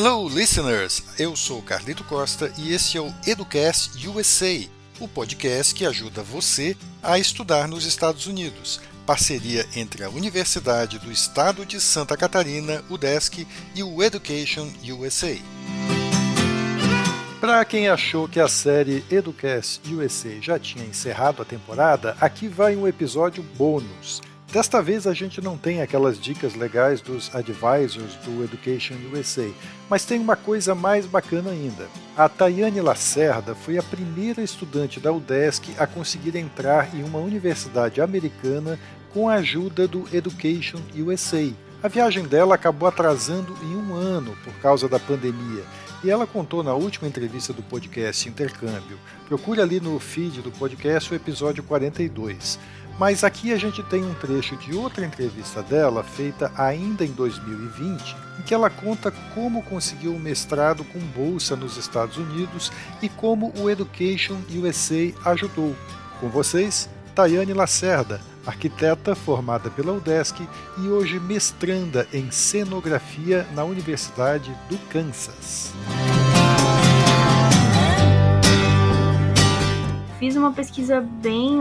Hello, listeners! Eu sou Carlito Costa e esse é o Educast USA, o podcast que ajuda você a estudar nos Estados Unidos, parceria entre a Universidade do Estado de Santa Catarina, UDESC, e o Education USA. Para quem achou que a série Educast USA já tinha encerrado a temporada, aqui vai um episódio bônus. Desta vez a gente não tem aquelas dicas legais dos advisors do Education USA, mas tem uma coisa mais bacana ainda. A Tayane Lacerda foi a primeira estudante da UDESC a conseguir entrar em uma universidade americana com a ajuda do Education USA. A viagem dela acabou atrasando em 1 ano por causa da pandemia, e ela contou na última entrevista do podcast Intercâmbio. Procure ali no feed do podcast o episódio 42. Mas aqui a gente tem um trecho de outra entrevista dela, feita ainda em 2020, em que ela conta como conseguiu o mestrado com bolsa nos Estados Unidos e como o Education USA ajudou. Com vocês, Tayane Lacerda, arquiteta formada pela UDESC e hoje mestranda em cenografia na Universidade do Kansas. Fiz uma pesquisa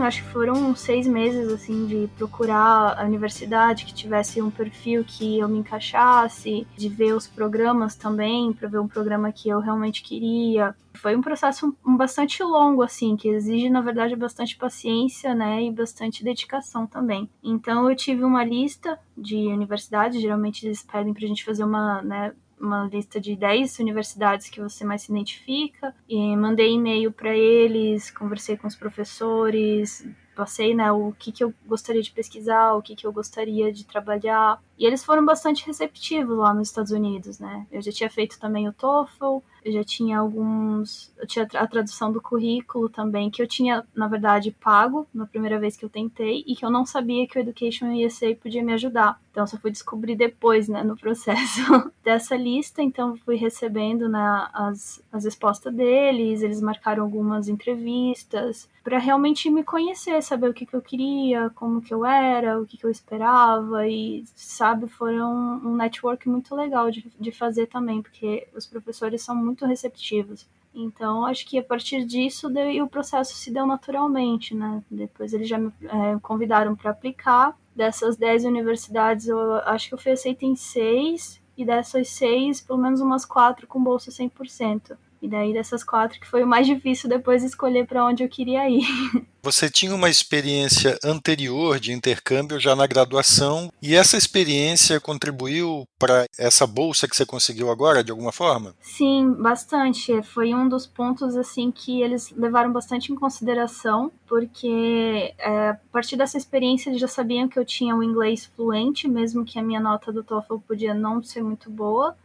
acho que foram 6 meses, assim, de procurar a universidade que tivesse um perfil que eu me encaixasse, de ver os programas também, para ver um programa que eu realmente queria. Foi um processo bastante longo, assim, que exige, na verdade, bastante paciência, né, e bastante dedicação também. Então, eu tive uma lista de universidades, geralmente eles pedem pra gente fazer uma lista de 10 universidades que você mais se identifica, e mandei e-mail para eles, conversei com os professores, passei, o que eu gostaria de pesquisar, o que eu gostaria de trabalhar, e eles foram bastante receptivos lá nos Estados Unidos, né? Eu já tinha feito também o TOEFL, eu tinha a tradução do currículo também, que eu tinha, na verdade, pago na primeira vez que eu tentei, e que eu não sabia que o Education USA podia me ajudar. Então, só fui descobrir depois, né, no processo dessa lista. Então, fui recebendo, né, as respostas deles, eles marcaram algumas entrevistas, para realmente me conhecer, saber o que eu queria, como que eu era, o que eu esperava, e, sabe, foram um network muito legal de fazer também, porque os professores são muito receptivos. Então, acho que a partir disso, o processo se deu naturalmente, né? Depois eles já me convidaram para aplicar. Dessas 10 universidades, eu acho que eu fui aceita em 6, e dessas 6, pelo menos umas 4 com bolsa 100%. E daí dessas 4 que foi o mais difícil depois escolher para onde eu queria ir. Você tinha uma experiência anterior de intercâmbio já na graduação e essa experiência contribuiu para essa bolsa que você conseguiu agora, de alguma forma? Sim, bastante. Foi um dos pontos assim que eles levaram bastante em consideração, porque a partir dessa experiência eles já sabiam que eu tinha o inglês fluente, mesmo que a minha nota do TOEFL podia não ser muito boa.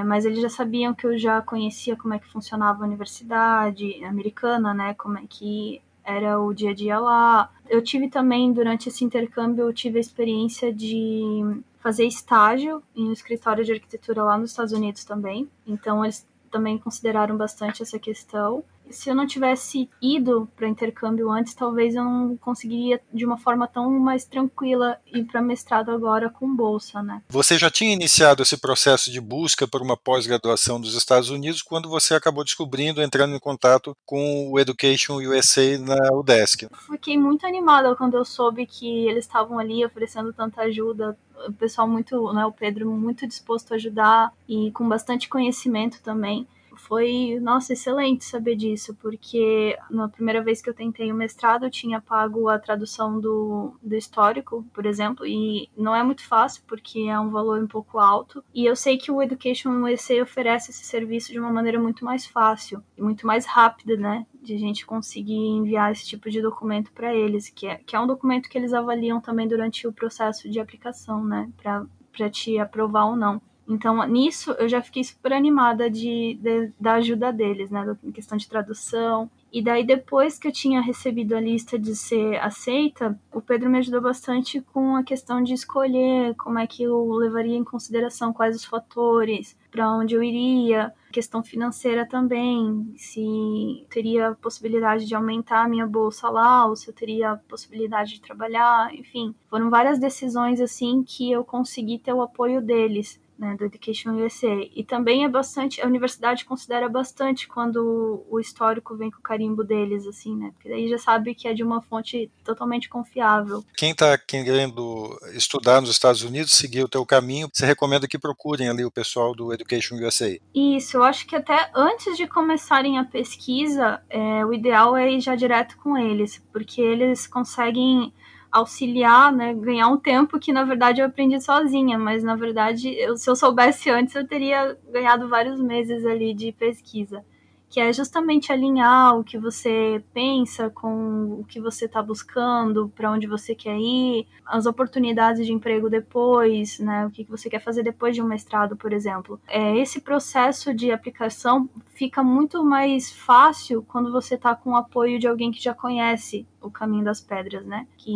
Mas eles já sabiam que eu já conhecia como é que funcionava a universidade americana, né? Como é que era o dia a dia lá. Eu tive também, durante esse intercâmbio, eu tive a experiência de fazer estágio em um escritório de arquitetura lá nos Estados Unidos também. Então, eles também consideraram bastante essa questão. Se eu não tivesse ido para intercâmbio antes, talvez eu não conseguiria de uma forma tão mais tranquila ir para mestrado agora com bolsa, né? Você já tinha iniciado esse processo de busca por uma pós-graduação dos Estados Unidos quando você acabou descobrindo, entrando em contato com o Education USA na UDESC. Fiquei muito animada quando eu soube que eles estavam ali oferecendo tanta ajuda. O pessoal muito, né, o Pedro muito disposto a ajudar e com bastante conhecimento também. Foi, nossa, excelente saber disso, porque na primeira vez que eu tentei o mestrado eu tinha pago a tradução do histórico, por exemplo, e não é muito fácil porque é um valor um pouco alto, e eu sei que o Education USA oferece esse serviço de uma maneira muito mais fácil e muito mais rápida, né, de a gente conseguir enviar esse tipo de documento para eles, que é um documento que eles avaliam também durante o processo de aplicação, né, para te aprovar ou não. Então, nisso, eu já fiquei super animada da ajuda deles, né, da questão de tradução. E daí, depois que eu tinha recebido a lista de ser aceita, o Pedro me ajudou bastante com a questão de escolher como é que eu levaria em consideração quais os fatores, para onde eu iria, questão financeira também, se teria possibilidade de aumentar a minha bolsa lá, ou se eu teria possibilidade de trabalhar, enfim. Foram várias decisões, assim, que eu consegui ter o apoio deles. né, do Education USA. E também a universidade considera bastante quando o histórico vem com o carimbo deles, assim, né? Porque daí já sabe que é de uma fonte totalmente confiável. Quem está querendo estudar nos Estados Unidos, seguir o teu caminho, você recomenda que procurem ali o pessoal do Education USA? Isso, eu acho que até antes de começarem a pesquisa, o ideal é ir já direto com eles, porque eles conseguem auxiliar, né, ganhar um tempo que na verdade eu aprendi sozinha, mas na verdade se eu soubesse antes eu teria ganhado vários meses ali de pesquisa, que é justamente alinhar o que você pensa com o que você está buscando, para onde você quer ir, as oportunidades de emprego depois, né, o que você quer fazer depois de um mestrado, por exemplo. Esse processo de aplicação fica muito mais fácil quando você está com o apoio de alguém que já conhece o caminho das pedras, né? Que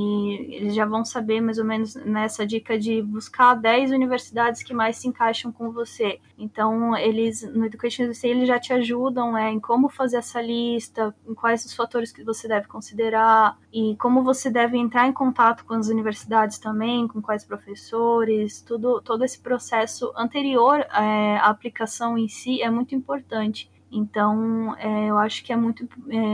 eles já vão saber mais ou menos nessa dica de buscar 10 universidades que mais se encaixam com você. Então, eles no Education USA eles já te ajudam em como fazer essa lista, em quais os fatores que você deve considerar e como você deve entrar em contato com as universidades também, com quais professores, todo esse processo anterior à aplicação em si é muito importante. Então, eu acho que é muito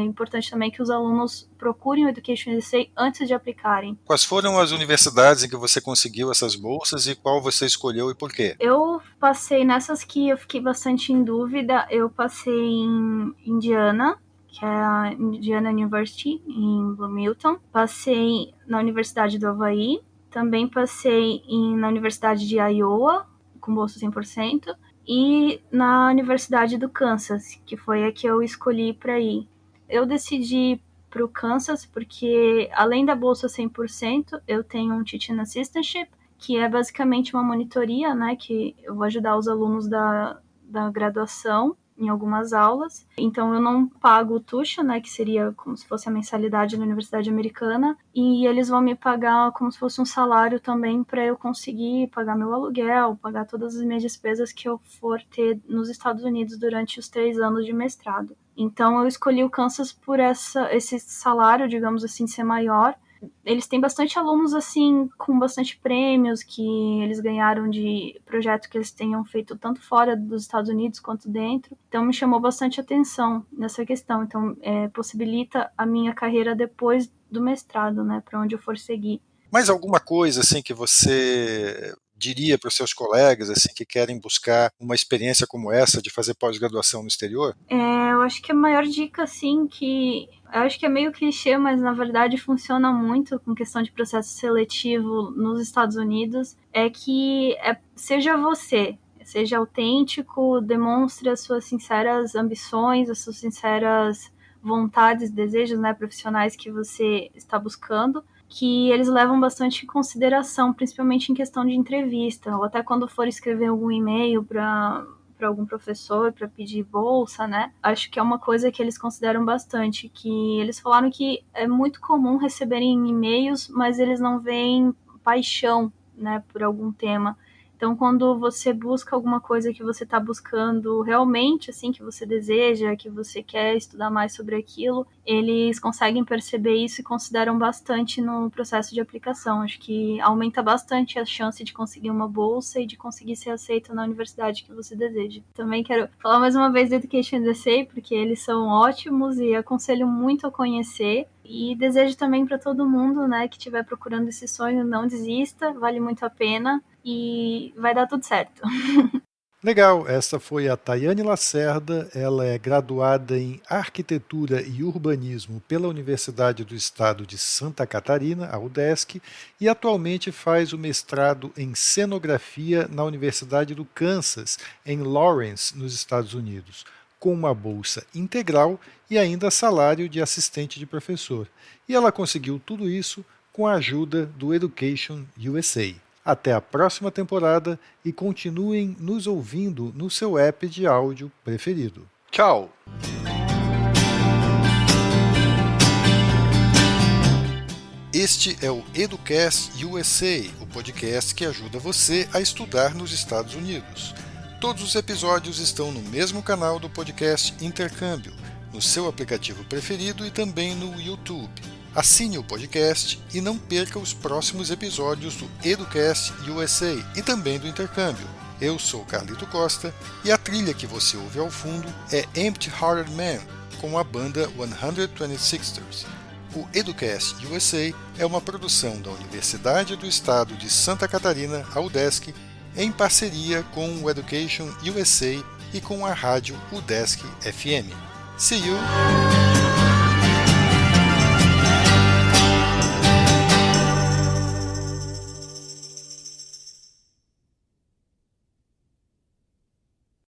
importante também que os alunos procurem o Education USA antes de aplicarem. Quais foram as universidades em que você conseguiu essas bolsas e qual você escolheu e por quê? Eu passei nessas que eu fiquei bastante em dúvida. Eu passei em Indiana, que é a Indiana University, em Bloomington. Passei na Universidade do Havaí. Também passei na Universidade de Iowa, com bolsa 100%. E na Universidade do Kansas, que foi a que eu escolhi para ir. Eu decidi para o Kansas porque, além da bolsa 100%, eu tenho um Teaching Assistantship, que é basicamente uma monitoria, né, que eu vou ajudar os alunos da graduação em algumas aulas. Então eu não pago o tuition, né, que seria como se fosse a mensalidade na Universidade Americana, e eles vão me pagar como se fosse um salário também para eu conseguir pagar meu aluguel, pagar todas as minhas despesas que eu for ter nos Estados Unidos durante os 3 anos de mestrado. Então eu escolhi o Kansas por esse salário, digamos assim, ser maior. Eles têm bastante alunos, assim, com bastante prêmios que eles ganharam de projeto que eles tenham feito tanto fora dos Estados Unidos quanto dentro. Então, me chamou bastante atenção nessa questão. Então, possibilita a minha carreira depois do mestrado, né, para onde eu for seguir. Mais alguma coisa, assim, que você diria para os seus colegas, assim, que querem buscar uma experiência como essa de fazer pós-graduação no exterior? Eu acho que a maior dica, assim, que eu acho que é meio clichê, mas na verdade funciona muito com questão de processo seletivo nos Estados Unidos, é que seja você, seja autêntico, demonstre as suas sinceras ambições, as suas sinceras vontades, desejos, né, profissionais que você está buscando, que eles levam bastante em consideração, principalmente em questão de entrevista, ou até quando for escrever algum e-mail para algum professor para pedir bolsa, né? Acho que é uma coisa que eles consideram bastante, que eles falaram que é muito comum receberem e-mails, mas eles não veem paixão, né, por algum tema. Então, quando você busca alguma coisa que você está buscando realmente, assim, que você deseja, que você quer estudar mais sobre aquilo, eles conseguem perceber isso e consideram bastante no processo de aplicação. Acho que aumenta bastante a chance de conseguir uma bolsa e de conseguir ser aceito na universidade que você deseja. Também quero falar mais uma vez do Education USA, porque eles são ótimos e aconselho muito a conhecer. E desejo também para todo mundo, né, que estiver procurando esse sonho, não desista, vale muito a pena e vai dar tudo certo. Legal, essa foi a Tayane Lacerda, ela é graduada em Arquitetura e Urbanismo pela Universidade do Estado de Santa Catarina, a UDESC, e atualmente faz o mestrado em Cenografia na Universidade do Kansas, em Lawrence, nos Estados Unidos, com uma bolsa integral e ainda salário de assistente de professor. E ela conseguiu tudo isso com a ajuda do Education USA. Até a próxima temporada e continuem nos ouvindo no seu app de áudio preferido. Tchau! Este é o Educast USA, o podcast que ajuda você a estudar nos Estados Unidos. Todos os episódios estão no mesmo canal do podcast Intercâmbio, no seu aplicativo preferido e também no YouTube. Assine o podcast e não perca os próximos episódios do Educast USA e também do Intercâmbio. Eu sou Carlito Costa e a trilha que você ouve ao fundo é Empty Hearted Man, com a banda 126ers. O Educast USA é uma produção da Universidade do Estado de Santa Catarina, a UDESC, em parceria com o Education USA e com a rádio UDESC FM. See you!